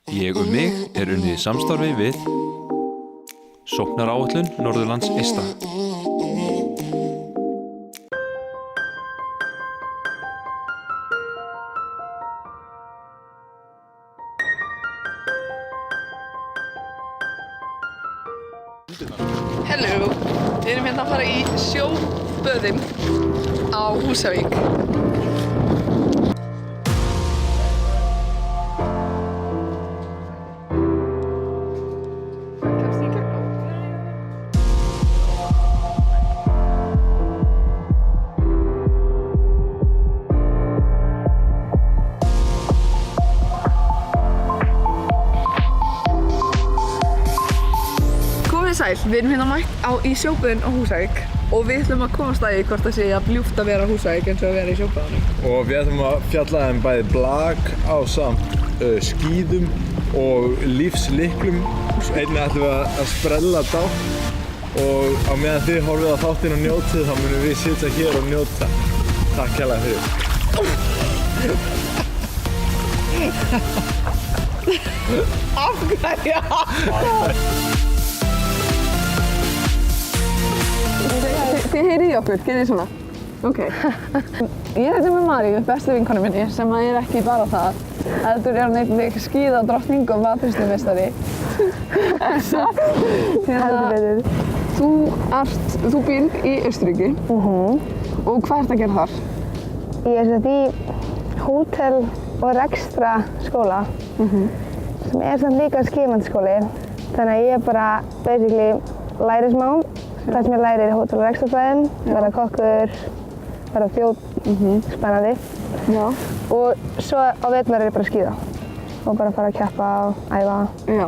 Ég mig er unnið í samstarfi við Sóknaráætlun Norðurlands Eystra. Hello, við erum hérna að fara í sjóböðin á Húsavík. Sæl, við erum hérna mætt í sjóböðin á Húsavík og við ætlum að komast að því hvort það sé að ljúft að vera á Húsavík eins og að vera í sjóböðunum. Og við ætlum að fjalla bæði blak ásamt skíðum og lífslyklum. Einnig ætlum við að sprella dátt og á meðan þið horfið á þáttinn og njótið þá munum við sitja hér og njóta. Takk kærlega fyrir. Af hverju? Þið heyrið í okkur, gerið þið svona? Ok. Ég er með Maríu, bestu vinkonu minni, sem er ekki bara það. Heldur er hún einnig skíðadrottning og matreiðslumeistari. Heldur betur. Þú býrð í Austurríki. Og hvað ertu að gera þar? Ég er í hótel- og rekstraskóla, sem er samt líka skíðamannsskóli. Þannig að ég bara basically læri smá. Það sem ég læri er hótel- og rekstrarfræðin, verða kokkur, verða þjónn, spennandi. Já. Og svo á veturna er ég bara að skíða og bara fara að keppa og æfa. Já.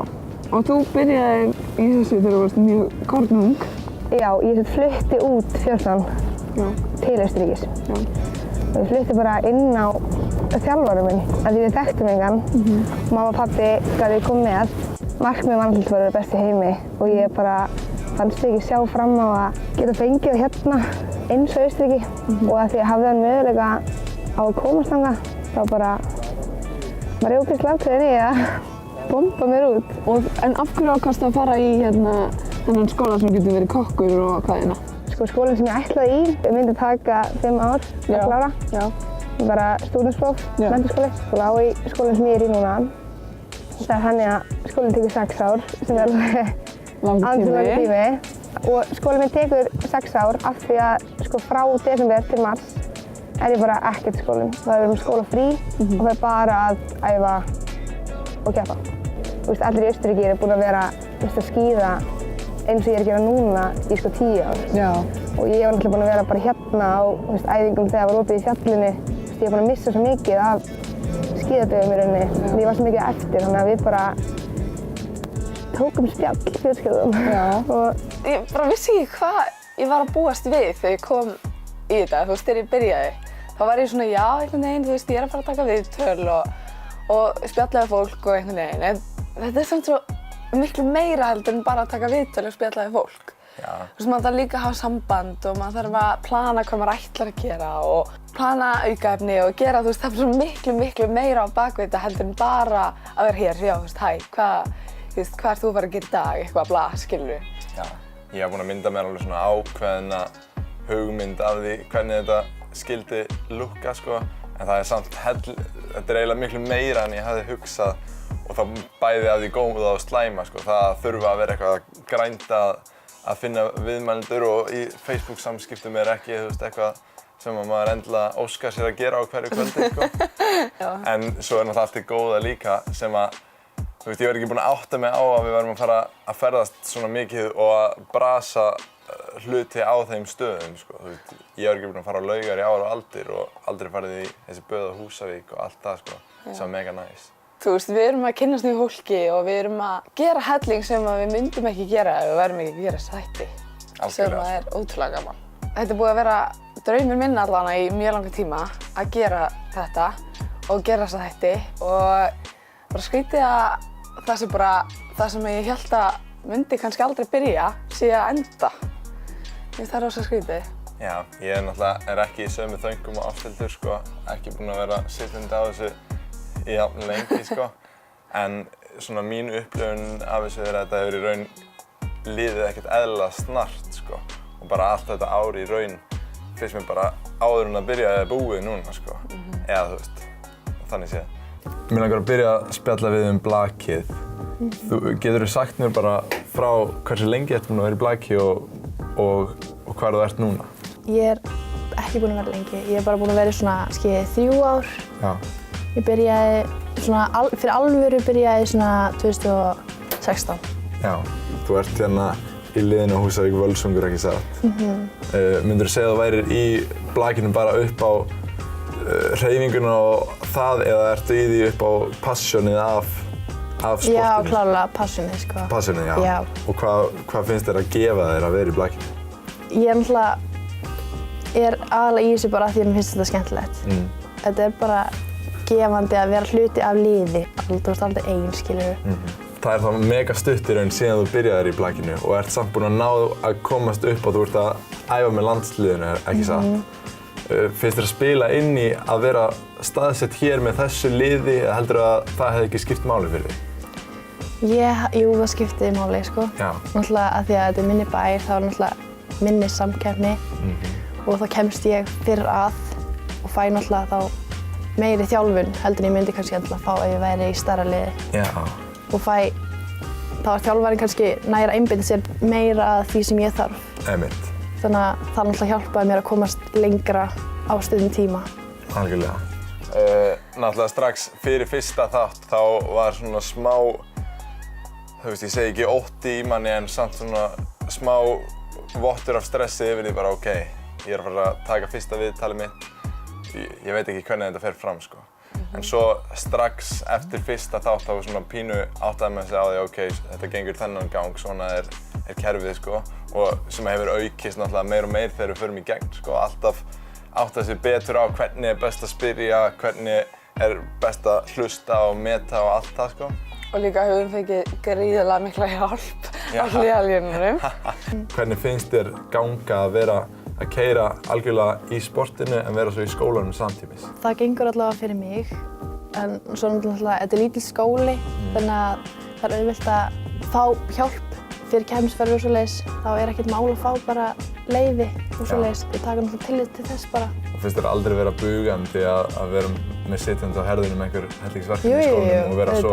Og þú byrjaði í þessu þegar þú varst mjög kornung. Já, ég flutti út 14 til Austurríkis. Já. Og ég flutti bara inn á þjálfarum minn, af því við þekktum engan. Mamma og pabbi gátu komið með. Markmiðið var alltaf að vera best í heimi og ég bara fannst ekki sjá fram á að geta fengið hérna eins og Austurríki og að því ég hafði hann möguleika á að komast þangað þá bara var ég ógeðslega ákveðin í að bomba mér út. En af hverju ákvaðstu að fara í þennan skóla sem getur verið kokkur og hvaðina? Sko skólinn sem ég ætlaði í myndi taka 5 ár að klára. Já. Bara stúdentspróf, menntaskóli. Og á í skólinn sem ég er í núna. Það er þannig að skólinn tekur 6 ár sem er alveg Langur tími. Og skólinn minn tekur 6 ár af því að sko frá desember til mars er ég bara ekkert í skólinn. Það er skólafrí og það er bara að æfa og keppa. Allir í Austurríki eru búin að vera að skíða eins og ég er að gera núna í sko 10 ár. Já. Og ég var náttúrulega búin að vera bara hérna á æfingum þegar það var opið í fjallinu. Ég er búin að missa svo mikið af skíðadögum í rauninni. Ég var svo mikið eftir þannig að við bara tókum spjall fjölskyldum. Já. Og ég bara vissi ekki hvað ég var að búast við þegar ég kom í þetta, þegar ég byrjaði. Þá var ég svona, já, einhvern veginn, ég er að fara að taka viðtöl og spjalla við fólk og einhvern veginn. En þetta er samt svo miklu meira heldur en bara að taka viðtöl og spjalla við fólk. Já. Maður þarf líka að hafa samband og maður þarf að plana hvað maður ætlar að gera og plana aukaefni og gera, það er svo miklu meira á bakvið þetta heldur en bara að vera hér, já, hæ, hvað ert þú að fara að gera í dag, eitthvað bla, skilurðu? Já, ég hef búin að mynda mér alveg svona ákveðna hugmynd af því hvernig þetta skildi lukka, sko. En það er samt, þetta er eiginlega miklu meira en ég hefði hugsað og þá bæði af því góða og slæma, sko. Það þurfa að vera eitthvað að grænda að finna viðmælendur og í Facebook samskiptum er ekki, eitthvað sem maður endilega óskar sér að gera á hverju kvöldi, sko. En svo er náttúrulega allt í góða líka sem að ég var ekki búinn að átta mig á að við værum að fara að ferðast svona mikið og að brasa hluti á þeim stöðum, sko. Ég var ekki búinn að fara á Laugar í ár og aldrei farið í þessi böð á Húsavík og allt það, sko, sem var mega næs. Við erum að kynnast nýju fólki og við erum að gera helling sem við myndum ekki gera ef við værum ekki að gera þætti. Sem er ótrúlega gaman. Þetta er búið að vera draumur minn allavega í mjög langan tíma að gera þetta og gera þessa þætti og bara skrítið að það sem ég hélt að myndi kannski aldrei byrja sé að enda. Það er rosa skrítið. Já, ég náttúrulega ekki í sömu þöngum og Ásthildur, sko. Ekki búinn að vera sittandi á þessu í jafn lengi, sko. En svona mín upplifun af þessu er að þetta hefur í raun liðið ekkert eðlilega snart, sko. Og bara allt þetta ár í raun finnst mér bara áður en að byrja eða búið núna, sko. Eða þú veist, þannig séð. Mér langar að byrja að spjalla við blakið. Geturðu sagt mér bara frá hversu lengi ertu búin að vera í blaki og hvar þú ert núna? Ég ekki búin að vera lengi. Ég bara búin að vera í svona 3 ár. Já. Ég byrjaði svona, fyrir alvöru byrjaði svona 2016. Já, þú ert hérna í liðinu á Húsavík Völsungur, ekki satt? Myndirðu segja að þú værir í blakinu bara upp á hreyfinguna og það eða ertu í því upp á passjónið af sportinu? Já, klárlega passjónið, sko. Passjónið, já. Og hvað finnst þér að gefa þér að vera í blakinu? Ég er aðalega í þessu bara af því að mér finnst þetta skemmtilegt. Þetta er bara gefandi að vera hluti af liði. Þú ert aldrei einn, skilurðu. Það er þá mega stutt í raun síðan þú byrjaðir í blakinu og ert samt búin að ná að komast upp og þú ert að æfa með landsliðinu, ekki satt? Finnst þér að spila inn í að vera staðsett hér með þessu liði eða heldur að það hefði ekki skipt máli fyrir þig? Jú, það skipti máli, sko. Já. Náttúrulega af því að þetta er minni bær, þá er náttúrulega minni samkeppni og þá kemst ég fyrr að og fæ náttúrulega þá meiri þjálfun heldur en ég myndi kannski endilega fá ef ég væri í stærra liði. Já. Og þá er þjálfarinn kannski nær að einbeita sér meira að því sem ég þarf. Einmitt. Þannig að það náttúrulega hjálpaði mér að komast lengra á stundum tíma. Algjörlega. Náttúrulega strax fyrir fyrsta þátt þá var svona smá, þú veist, ég segi ekki ótti í manni en samt svona smá vottur af stressi yfir því bara ok, ég er að fara að taka fyrsta viðtalið mitt. Ég veit ekki hvernig þetta fer fram, sko. En svo strax eftir fyrsta þátt þá svona pínu áttaði maður sig á því ok, þetta gengur þennan gang, svona er kerfið, sko. Og sem hefur aukist náttúrulega meir og meir þegar við förum í gegn, sko. Alltaf áttaði sig betur á hvernig er best að spyrja, hvernig er best að hlusta og meta og allt það, sko. Og líka höfum fengið gríðarlega mikla hjálp á hliðarlínunum. Hvernig finnst þér ganga að vera að keyra algjörlega í sportinu en vera svo í skólanum samtímis? Það gengur allavega fyrir mig, en svo náttúrulega, þetta er lítill skóli, þannig að það er auðvelt að fá hjálp fyrir keppnisferðir og svoleiðis. Þá er ekkert mál að fá bara leyfi og svoleiðis og taka náttúrulega tillit til þess bara. Og finnst þér aldrei vera bugandi að vera með sitjandi á herðunum einhver hellingsverkefni í skólanum og vera svo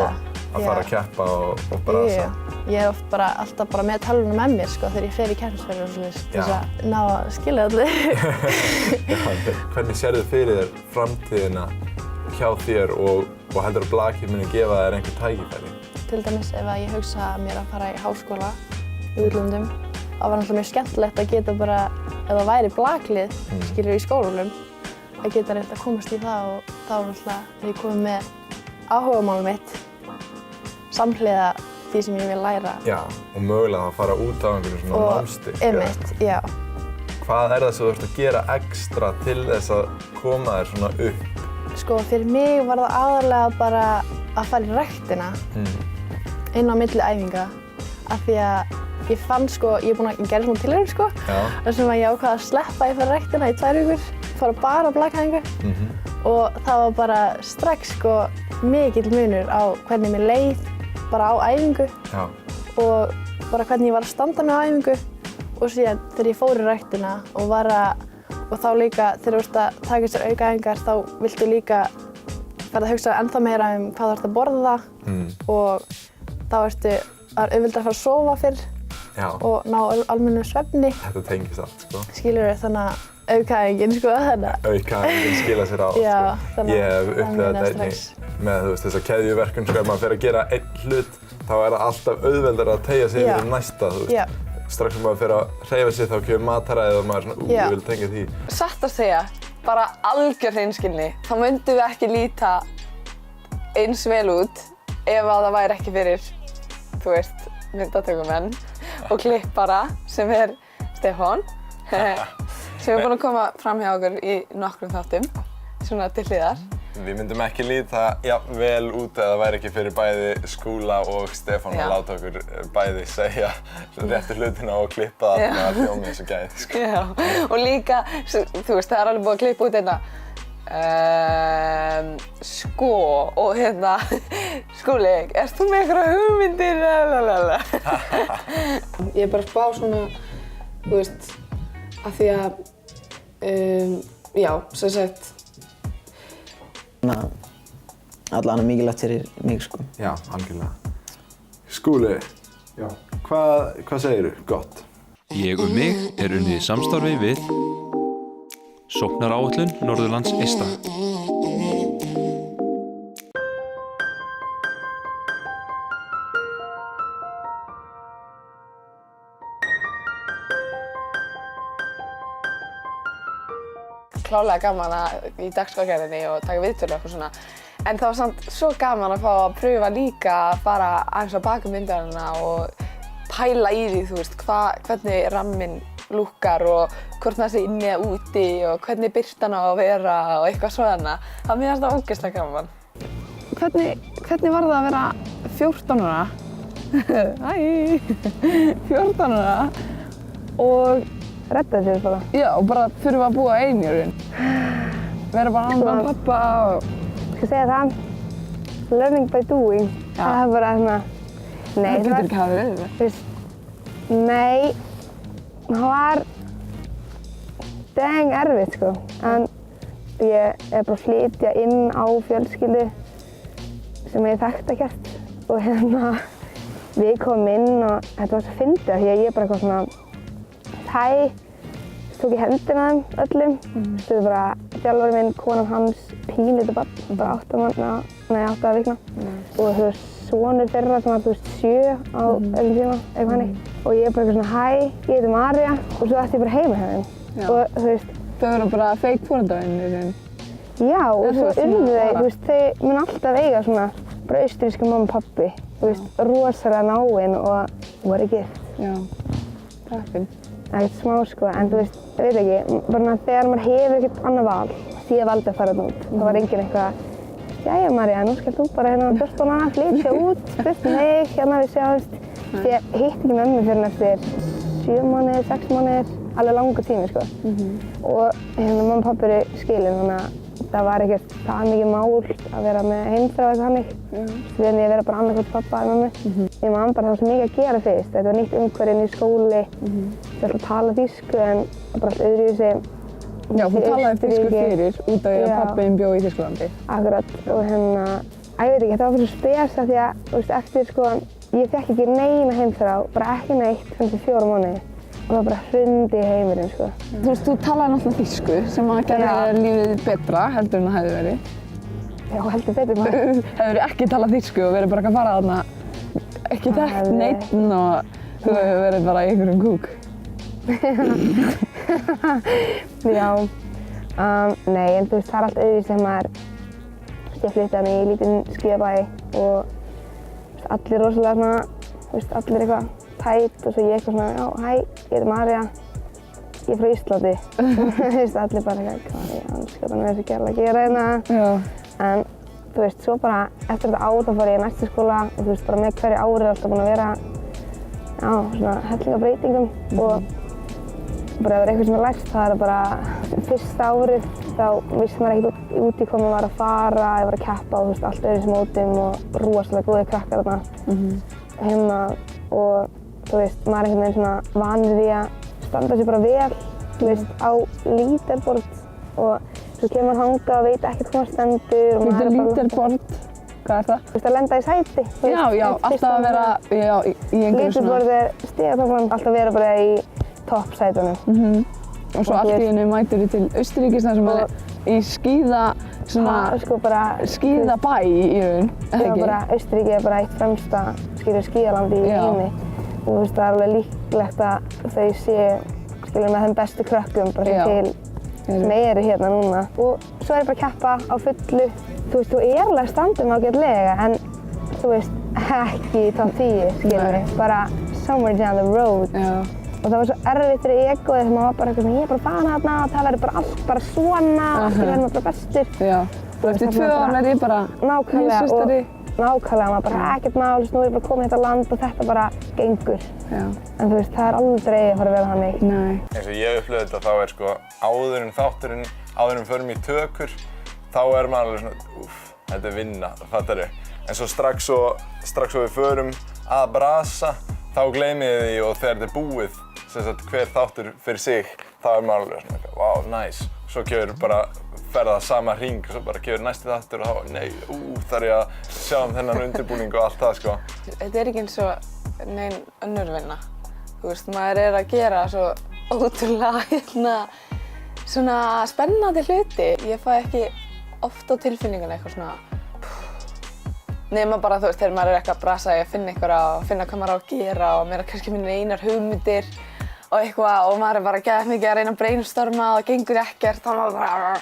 að fara að keppa og brasa? Ég er oft bara alltaf bara með tölvuna með mér, sko, þegar ég fer í keppnisferðir og svoleiðis til þess að ná að skilja allir. Hvernig sérðu fyrir þér framtíðina hjá þér og heldur að blakið muni gefa þér einhver tækifæri? Til dæmis ef ég hugsa mér að fara í háskóla í útlöndum, það var náttúrulega mjög skemmtilegt að geta bara, ef það væri blaklið, skilur í skólanum, að geta reynt að komast í það og þá náttúrulega er ég komið með áhugamálið mitt samhliða því sem ég vil læra. Já, og mögulega að fara út á einhverju svona námstig. Einmitt, já. Hvað er það sem þú ert að gera ekstra til þess að koma þér svona upp? Sko, fyrir mig var það aðalega bara að fara í ræktina inn á milli æfinga af því að ég fann, sko, ég gerði svona tilraun, sko, þar sem að ég ákvað að sleppa ég fara í ræktina í 2 vikur, fara bara á blakæfingu og það var bara strax, sko, mikill munur á hvernig mér leið bara á æfingu og bara hvernig ég var að standa mig á æfingu og síðan þegar ég fór í ræktina og þá líka þegar þú ert að taka sér aukaæfingar þá viltu líka fara að hugsa ennþá meira hvað þú ert að borða og þá ertu auðvitað að fara að sofa fyrr og ná almennum svefni. Þetta tengist allt, sko. Skilurðu, þannig að aukaæfingin, sko, Aukaæfingin skila sér á, sko. Ég hef upplifað þetta einnig með, þú veist, þessa keðjuverkun, sko, ef maður fer að gera einn hlut, þá er það alltaf auðveldara að teygja sig yfir næsta, þú veist. Strax sem maður fer að hreyfa sig þá kemur mataræðið og maður er svona, ég vil tengja því. Satt að segja, bara algjör hreinskilni, þá myndum við ekki líta eins vel út ef að það væri ekki fyrir, þú veist, myndatökumenn og klippara sem er Stefán, sem er búinn að koma fram hjá okkur í nokkrum þáttum, svona til hliðar. Við myndum ekki líta vel út ef það væri ekki fyrir bæði Skúla og Stefán að láta okkur bæði segja réttu hlutina og klippa það með að hljóma eins og gæði, sko. Já, og líka, þú veist, það er alveg búið að klippa út einna Sko, og hérna, Skúli, erst þú með einhverja hugmyndir? Ég er bara að spá svona, þú veist, af því að, já, sem sagt. Allavega mikilvægt fyrir mig, sko. Já, algjörlega. Skúli, já. Hvað segirðu? Gott. Ég mig er unnið í samstarfi við Sóknaráætlun Norðurlands eystra. Klálega gaman í dagskrárgerðinni og taka viðtöl og eitthvað svona. En það var samt svo gaman að fá að pröfa líka að fara aðeins á bak myndarinnar og pæla í því, þú veist, hvernig ramminn lúkkar og hvort það sé inni eða úti og hvernig birtan á að vera og eitthvað svona. Það mér fannst það ógeðslega gaman. Hvernig var það að vera 14 ára? Hæ! 14 ára og Redda sér bara. já, og bara þurfa að búa ein í raun. Vera bara án með pappa og... Ég skal segja það, learning by doing. Já. Það er bara svona, nei, Það getur ekki hafa verið það. þú veist, nei, það var dang erfitt, sko. En ég er bara að flytja inn á fjölskyldu sem ég þekkti ekkert. Og hérna, við komum inn og þetta var svo fyndið af því að ég er bara eitthvað svona, hæ, tók í hendina þeim öllum. Þetta er bara þjálfarinn minn, konan hans, pínlítið barn, bara 8 vikna. Og þú veist, sonur þeirra sem var, þú veist, 7 á öllum tíma, eitthvað hannig. Og ég er bara eitthvað svona, hæ, ég heiti María og svo ætti ég bara heima hjá þeim. Og þú veist, Þau verða bara fake foreldrarinn í raun. já, og þú svo veist, urðu svona þau, bara- þú veist, þau mun alltaf eiga svona bara austríska mamma og pappi, þú veist, rosalega náin og voru gift. Já, takk. Ekkert smá, sko, en þú veist, ég veit ekki, bara þegar maður hefur ekkert annað val, því ég valdi að fara þarna út. Það var enginn eitthvað, jæja María, nú skal þú bara hérna 14 ára, flytja út, spurt mig, hérna við sjáumst. Því ég hitti ekki mömmu fyrir eftir 7 mánuðir, 6 mánuðir, alveg langur tími, sko. Og hérna mamma og pappi eru skilin, þannig að það var ekkert það mikið mál að vera með heimþrá eitthvað hannig. Við erum ég að vera bara annarkvort pappa eða mömmu. Ég man bara það var svo mikið að gera fyrst. Þetta var nýtt umhverfi inn í skóli. Ég ætla að tala þýsku en bara allt öðruvísi. Já, þú talaði þýsku Austurríki. fyrir út af því að Já. pabbiðinn bjó í Þýskalandi. Akkurat. Og hérna, ég veit ekki, þetta var bara svo spes af því að, þú veist, eftir sko, ég fekk ekki neina heimþrá, bara ekki neitt fyrir 4 mánuði. Og það bara hrundi í heimurinn, sko. Þú veist, þú talaði náttúrulega þýsku sem að gerði Já. lífið betra heldur en það hefði verið. Já, heldur betur maður. Hefur ekki talað þýsku og verið bara að fara þarna, ekki Það þekkt hefði- neitt og þú hefur verið bara í einhverjum kúk. Já, nei, en þú veist, það er allt öðruvísi sem maður, þú veist, ég flytti hann í lítinn skíðabæ og þú veist, allir rosalega svona, þú veist, allir eitthvað tætt og svo ég eitthvað svona, já, hæ, ég heiti María, ég er frá Íslandi. Þú veist, allir bara eitthvað, hvað er ég, anskottan er þessi gerla að gera hérna. Já. En þú veist, svo bara eftir þetta ár þá fór ég í næsta skóla og þú veist, bara með hverju ári er alltaf búin að vera, já, svona helling af breytingum og bara ef það er eitthvað sem er lært, það er bara fyrsta árið þá vissi maður ekkert út í hvað maður var að fara, ég var að keppa á þú veist, allt öðruvísi mótum og rosalega góðir krakkar þarna hérna og þú veist, maður er einhvern veginn svona vanur því að standa sig bara vel, þú veist, á leaderboard og svo kemur maður þangað og veit ekkert hvað maður stendur og maður er bara Leaderboard, hvað er það? Þú veist, að lenda í sæti. þú Já, veist, já, fyrst alltaf að vera já, í einhverju svona. Leaderboard er stigataflan, alltaf vera bara í toppsætunum. Og svo allt í einu mætur þið til Austurríkis þar sem er í Sko bara, skíðabæ í raun, eða já, ekki? bara Austurríki er bara eitt fremsta skíðalandi í Já. heimi. Og þú veist, það er alveg líklegt að þau sé, með þeim bestu krökkum bara Já. sem eru hérna núna. Og svo er ég bara að keppa á fullu. Þú veist, þú er alveg standum ágætlega, en þú veist, ekki í topp 10, skilur við. Bara somewhere down the road. Já. Og það var svo erfitt fyrir egoið þegar maður var bara eitthvað svona, ég er bara að fara þarna og það verður bara allt bara svona, allt verður maður bara bestur. Já. Og eftir 2 ár er ég bara Nákvæmlega, heimsmeistari. og nákvæmlega, maður bara ekkert mál, nú er ég bara komin í þetta land og þetta bara gengur. Já. En þú veist, það er aldrei að fara að vera þannig. Nei. Eins og ég upplifði þetta þá er sko áður en þátturinn, áður en förum í tökur, þá er maður alveg svona, þetta er vinna, fattarðu? En svo strax og við förum að brasa, þá gleymi ég því og þegar þetta er búið, sem sagt hver þáttur fyrir sig, þá er maður alveg svona, wow, nice. Svo kemur bara ferða sama hring og svo bara kemur næsti þáttur og þá, nei, þarf ég að sjá þennan undirbúning og allt það, sko. Þetta er ekki eins og nein önnur vinna. Þú veist, maður er að gera svo ótrúlega svona spennandi hluti. Ég fæ ekki oft á tilfinninguna eitthvað svona nema bara, þú veist, þegar maður er eitthvað að brasa í að finna finna hvað maður á að gera og mér er kannski minni einar hugmyndir og eitthvað og maður er bara geðveikt mikið að reyna að brainstorma og það gengur ekkert og maður bara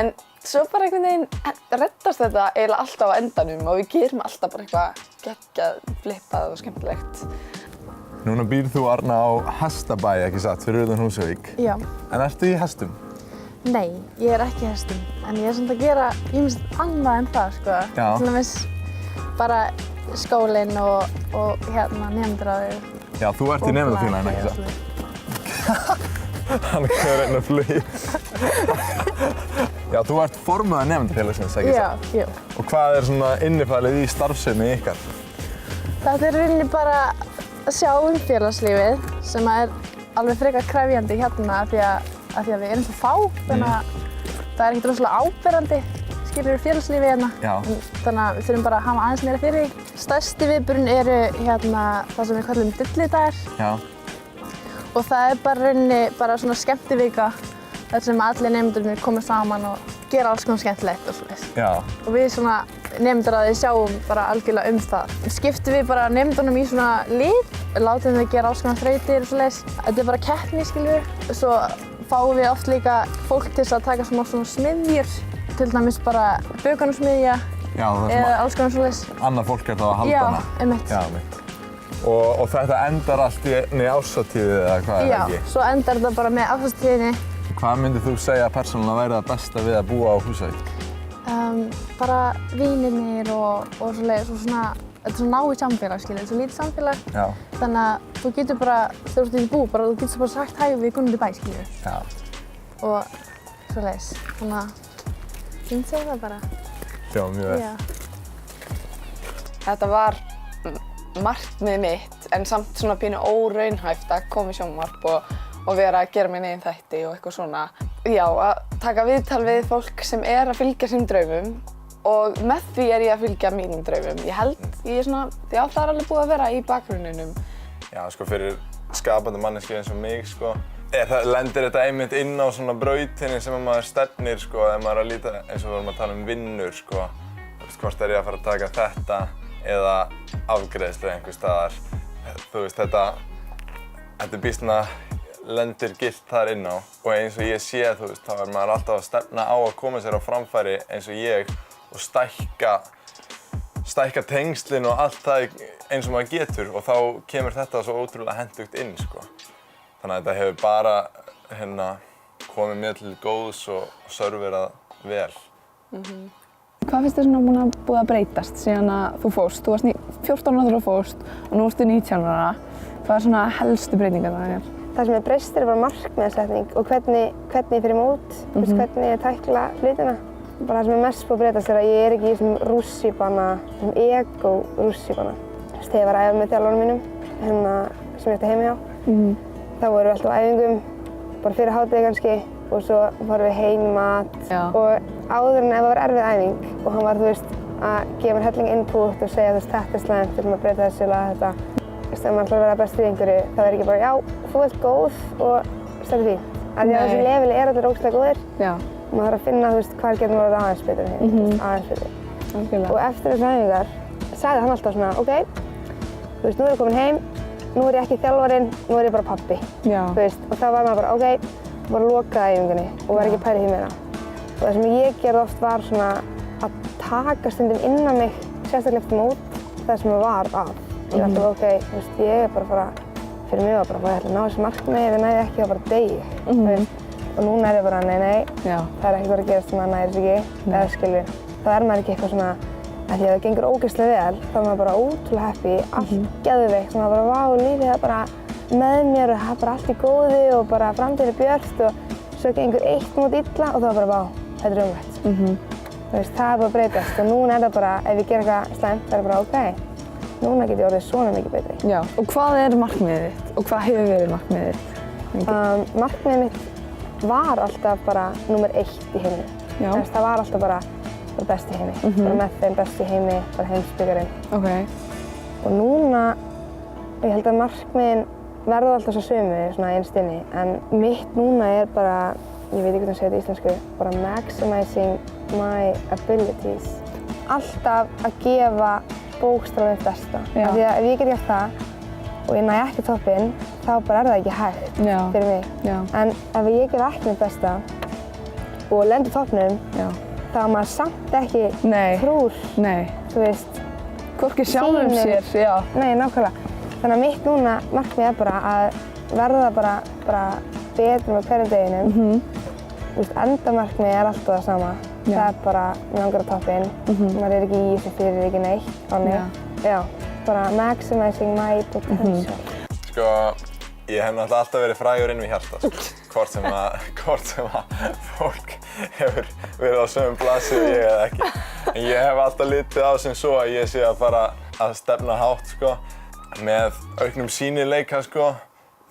en svo bara einhvern veginn reddast þetta eiginlega alltaf á endanum og við gerum alltaf bara eitthvað geggjað, flippað og skemmtilegt. Núna býrð þú, Arna, á hestabæ, ekki satt, fyrir utan Húsavík. Já. En ertu í hestum? Nei, ég er ekki í hestum, en ég er samt að gera ýmislegt annað en það, sko. Já. Til dæmis bara skólinn og nemendaráðið. Já, þú ert í nemendafélaginu, ekki satt? Hann er að reyna að flugi. Já, þú ert formaður nemendafélagsins, ekki satt? Já, jú. Og hvað er svona innifalið í starfsemi ykkar? Þetta er rauninni bara að sjá félagslífið sem er alveg frekar krefjandi hérna af því að við erum svo fá, þannig að það er ekkert rosalega áberandi félagslífið hérna. Já. Þannig að við þurfum bara að hafa aðeins meira fyrir því. Stærsti viðburinn eru hérna það sem við kallum dillidagar. Já. Og það er bara rauninni bara svona skemmtivika þar sem allir nemendurnir koma saman og gera alls konar skemmtilegt og svoleiðis. Já. Og við svona nemendaráðið sjáum bara algjörlega það. Skiptum við bara nemendunum í svona lið, látum þau gera alls konar þrautir og svoleiðis. Þetta er bara keppni, skilur við. Svo fáum við oft líka fólk til að taka svona smiðjur, til dæmis bara bökunarsmiðja eða alls konar svoleiðis. Annað fólk er þá að halda hana. Já, einmitt. Já, einmitt. Og þetta endar allt í árshátíð eða hvað er ekki? Já, svo endar þetta bara með árshátíðinni. Hvað myndir þú segja persónulega væri það besta við að búa á Húsavík? Bara vinirnir og svoleiðis og svona, þetta er svona náið samfélag, skilur, þetta er svo lítið samfélag. Já. Þannig að þú getur bara, þegar þú ert í bú, þú getur bara sagt hæ við kunnum í bæ, skilur. Já. Og svoleiðis, þannig að ég myndi segja það bara. Já, mjög vel. Já. Þetta var markmið mitt en samt svona pínu óraunhæft að koma í sjónvarp og vera að gera minn eigin þætti og eitthvað svona. Já, að taka viðtal við fólk sem er að fylgja sínum draumum og með því er ég að fylgja mínum draumum. Ég held, já, það er alveg búið að vera í bakgrunninum. Já, sko, fyrir skapandi manneski eins og mig, sko, lendir þetta einmitt inn á svona brautinni sem maður stefnir, sko, ef maður er að líta eins og við vorum að tala um vinnur, sko. Þú veist, hvort er ég að fara að taka þetta eða afgreiðslu einhvers staðar. Þú veist, þetta er býsna lendir gilt þar inn á og eins og ég sé, þú veist, þá er maður alltaf að stefna á að koma sér á framfæri eins og ég og stækka tengslin og allt það eins og maður getur og þá kemur þetta svo ótrúlega hentugt inn, sko. Þannig að þetta hefur bara komið mér til góðs og serverað vel. Hvað finnst þér svona búið að breytast síðan að þú fórst? Þú varst 14 ára þegar þú fórst og nú ertu 19 ára. Hvað er svona helstu breytingarnar þér? Það sem er breyst er bara markmiðasetning og hvernig ég fer í mót, hvernig ég tækla hlutina. Bara það sem er mest búið að breytast er að ég er ekki í þessum rússíbana, þessum ego-rússíbana. Þegar ég var að æfa með þjálfaranum mínum, sem ég ætti heima hjá, þá vorum við alltaf á æfingum, bara fyrir hádegi kannski, og svo fórum við heim í mat. Og áður en ef það var erfið æfing og hann var, þú veist, að gefa mér helling input og segja, þú veist, þetta er slæmt, við þurfum að breyta þessu eða þetta. Ef maður ætlar að vera best í einhverju, þá er ekki bara, já, þú ert góð og þetta er fínt. Af því að þessi leveli er allir ógeðslega góðir. Já. Maður þarf að finna, þú veist, hvar getur maður verið aðeins betur en hinn, aðeins betur. Algjörlega. Og eftir þessar æfingar sagði hann alltaf svona, ok, þú veist, nú er ég komin heim, nú er ég ekki þjálfarinn, nú er ég bara pabbi. Já. Þú veist, og þá var maður bara, ok, bara lokaði æfingunni og var ekki pælið í meira. Og það sem ég gerði oft var svona að taka stundum inn á mig, sérstaklega eftir mót, það sem var að. Ég var alltaf, ok, þú veist, ég er bara að fara, fyrir mig var bara að ég ætla að ná þessu markmiði, ef ég næði ekki þá bara dey ég. Og núna er ég bara, nei, það er ekki verið að gerast sem maður næri sig ekki, eða skilur. Þá er maður ekki eitthvað svona, að því að það gengur ógeðslega vel, þá er maður bara ótrúlega happy, allt geðveikt, og maður bara, vá, lífið er bara með mér og það er bara allt í góðu og bara framtíðin er björt og svo gengur eitt mót illa og þá er bara, vá, þetta er umrætt. Það er búið að breytast og núna er það bara, ef ég ger eitthvað slæmt, það er bara ok. Núna get ég orðið svona mikið betri. Já, og hvað er markmiðið þitt og hvað hefur verið markmiðið þitt? Markmiðið mitt var alltaf bara númer 1 í heiminum. Það var alltaf bara best í heimi. Bara með þeim best í heimi, bara heimsbyggarinn. Ok. Og núna, ég held að markmiðin verða alltaf svo sömu, svona innst inni. En mitt núna er bara, ég veit ekki hvernig að segja þetta í íslensku, bara maximizing my abilities. Alltaf að gefa bókstaflega mitt besta. Af því að ef ég get gert það og ég næ ekki toppinn, þá bara er það ekki hægt fyrir mig. En ef ég gef ekki mitt besta og lendir toppnum, þá er maður samt ekki trúr, þú veist. Hvorki sjálfum sér, Nei, nákvæmlega. Þannig að mitt núna markmið er bara að verða bara betur með hverjum deginum. Endamarkmið er alltaf það sama. Það er bara, mér langar á toppinn. Maður er ekki í þessu fyrir ekki neitt. Þannig, bara maximizing my potential. Sko, ég hef náttúrulega alltaf verið frægur inn við hjarta, hvort sem að fólk hefur verið á sömu blaðsíðu ég eða ekki. En ég hef alltaf litið á sem svo að ég sé að fara að stefna hátt, sko. Með auknum sýnileika, sko,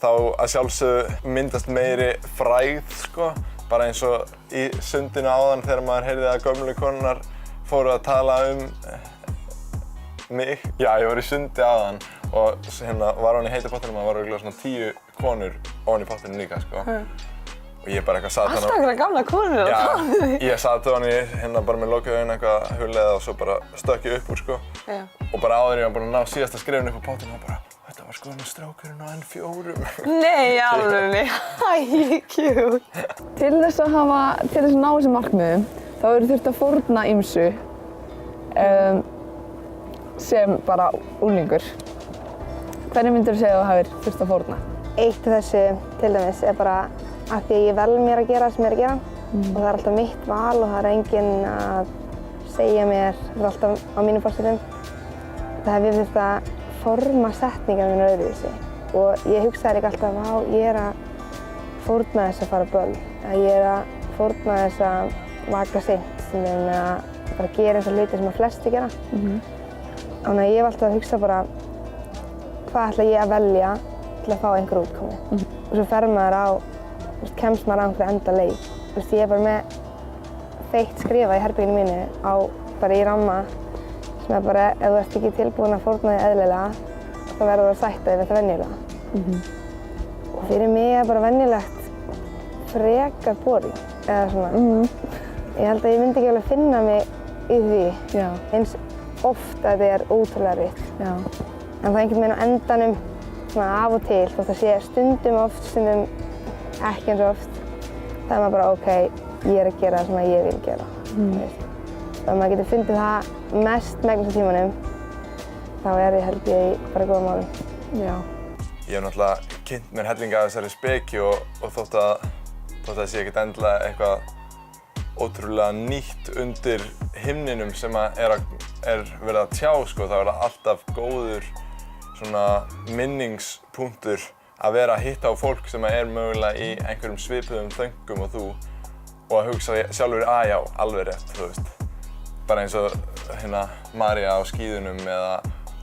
þá að sjálfsögðu myndast meiri frægð, sko. Bara eins og í sundinu áðan þegar maður heyrði að gömlu konurnar fóru að tala mig. Já, ég var í sundi áðan og hérna var ofan í heita pottinum, það var örugglega svona 10 konur ofan í pottinum líka, sko. Og ég bara eitthvað sat Alltaf einhverja gamla konur að tala við þig. Ég sat ofan í hérna bara með lokuð augun eitthvað hugleiða og svo bara stökk ég upp úr, sko. Og bara áður ég var búinn að ná síðasta skrifinu upp á pottinu og bara þetta var sko með strákurinn á N4. Nei, alveg. Æ, cute. Til þess að ná þessum markmiðum, þá eru þurft að fórna ýmsu sem bara unglingur. Hvernig myndirðu segja að þú hafir þurft að fórna? Eitt af þessu til dæmis er bara að því að ég vel mér að gera það sem ég er að gera. Og það er alltaf mitt val og það er enginn að segja mér, það er alltaf á mínum forsendum. Það hef ég þurft að forma setningar mínar öðruvísi. Og ég hugsaði líka alltaf, ég er að fórna þess að fara á böll. Ég er að fórna þess að vaka seint, sem að bara gera eins og hluti sem að flesti gera. Þannig að ég hef alltaf að hugsa bara, hvað ætla ég að velja til að fá einhver útkomu. Og svo fer maður á, kemst maður á einhverja enda leið. Ég er bara með feitt skrifað í herberginu mínu bara í ramma sem er bara, ef þú ert ekki tilbúin að fórna því eðlilega, þá verður þú að sætta þig við þetta venjulega. Og fyrir mig er bara venjulegt frekar boring, eða svona. Ég held að ég myndi ekki alveg finna mig í því, eins oft að þetta er ótrúlega erfitt. En það er einhvern veginn á endanum, svona af og til, þótt að sé stundum oft, stundum ekki eins og oft, þá er maður bara, ok, ég er að gera það sem ég vil gera. Ef maður getur fundið það mest megnast á tímanum, þá er held ég bara góða málum. Ég hef náttúrulega kynnt mér hellinga af þessari speki og þótt að það sé ekkert endilega eitthvað ótrúlega nýtt undir himninum sem er verið að tjá, sko, þá er það alltaf góður svona minningspunktur að vera að hitta á fólk sem er mögulega í einhverjum svipuðum þöngum og þú og að hugsa sjálfur, já, alveg rétt, þú veist. Bara eins og hérna María á skíðunum eða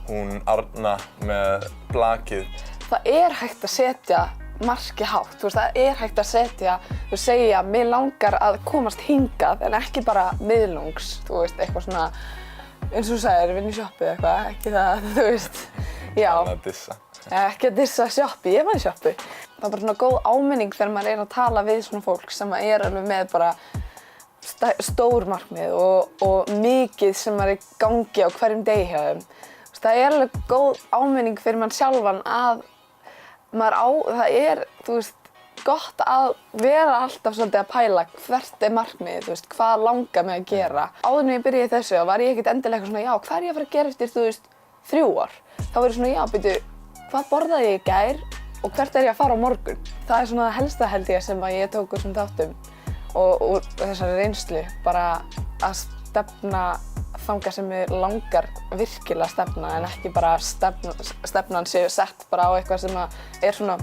hún Arna með blakið. Það er hægt að setja markið hátt, þú veist, það er hægt að segja, mig langar að komast hingað en ekki bara miðlungs, þú veist, eitthvað svona, eins og þú sagðir, vinna í sjoppu eitthvað, ekki það, þú veist, já. Þannig að dissa. Ekki að dissa sjoppu, ég var í sjoppu. Það er bara svona góð áminning þegar maður er að tala við svona fólk sem er alveg með bara stór markmið og mikið sem maður er í gangi á hverjum degi hjá þeim. Það er alveg góð áminning fyrir mann sjálfan að það er, þú veist, gott að vera alltaf svolítið að pæla hvert er markmiðið, þú veist, hvað langar mig að gera. Áður en ég byrjaði þessu var ég ekkert endilega eitthvað svona, já, hvað er ég að fara að gera eftir, þú veist, 3 ár? Þá var ég svona, já, byrju, hvað borðaði ég í gær og hvert er ég að fara á morgun? Það er svona helsta held ég sem að ég tók úr þessum þáttum og úr þessari reynslu, bara að stefna þangað sem mig langar virkilega að stefna en ekki bara stefnan séu sett bara á eitthvað sem er svona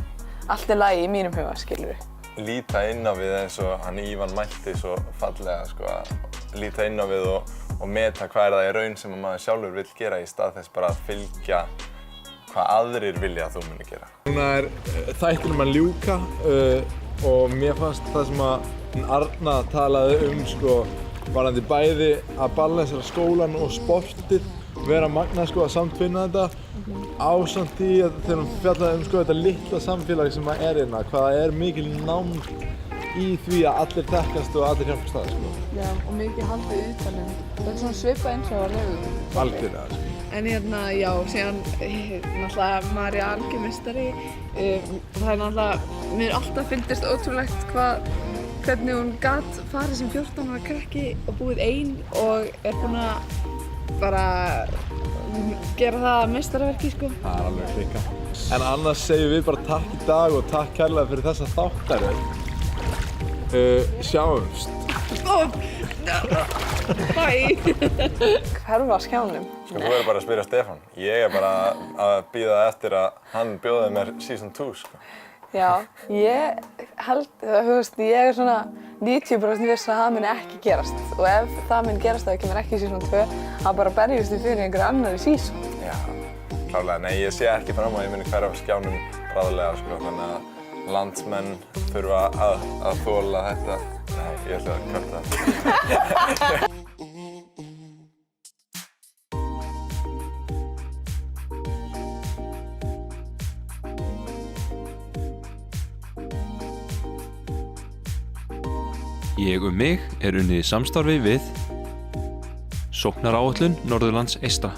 allt í lagi í mínum huga, skilurðu. Líta inn á við eins og hann Ívan mælti svo fallega, sko, líta inn á við og meta hvað er það í raun sem maður sjálfur vill gera í stað þess bara að fylgja hvað aðrir vilja að þú munir gera. Núna er þættinum að ljúka og mér fannst það sem að Arna talaði sko, varðandi bæði að balansera skólan og sportið, vera magnað sko að samtvinna þetta ásamt því að þegar hún fjallaði sko þetta litla samfélag sem að er hérna, hvað er mikil nánd í því að allir þekkjast og allir hjálpast að sko. Já, og mikið haldið utanum. Það er svona svipað eins og að lögum. Algjörlega sko. En já, síðan náttúrulega María algjörmeistari. Það er náttúrulega, mér alltaf fyndist ótrúlegt hvernig hún gat farið sem 14 ára krakki og búið ein og er búin að bara gera það meistaraverki sko. Það er alveg klika. En annars segjum við bara takk í dag og takk kærlega fyrir þessa þáttaröð. Sjáumst. Bye! Hverfa skjánum. Sko þú verður bara að spyrja Stefán. Ég er bara að bíða eftir að hann bjóði mér season 2 sko. Já, ég held, ég er svona 90% viss að það muni ekki gerast og ef það muni gerast það kemur ekki í season 2 þá bara berjumst við fyrir einhverju annarri season. Já, klárlega. Nei, ég sé ekki fram á að ég muni hverfa skjánum bráðlega sko, þannig að landsmenn þurfa að þola þetta. Nei, ég ætla að kvarta. Ég mig er unnið í samstarfi við Sóknaráætlun Norðurlands eystra.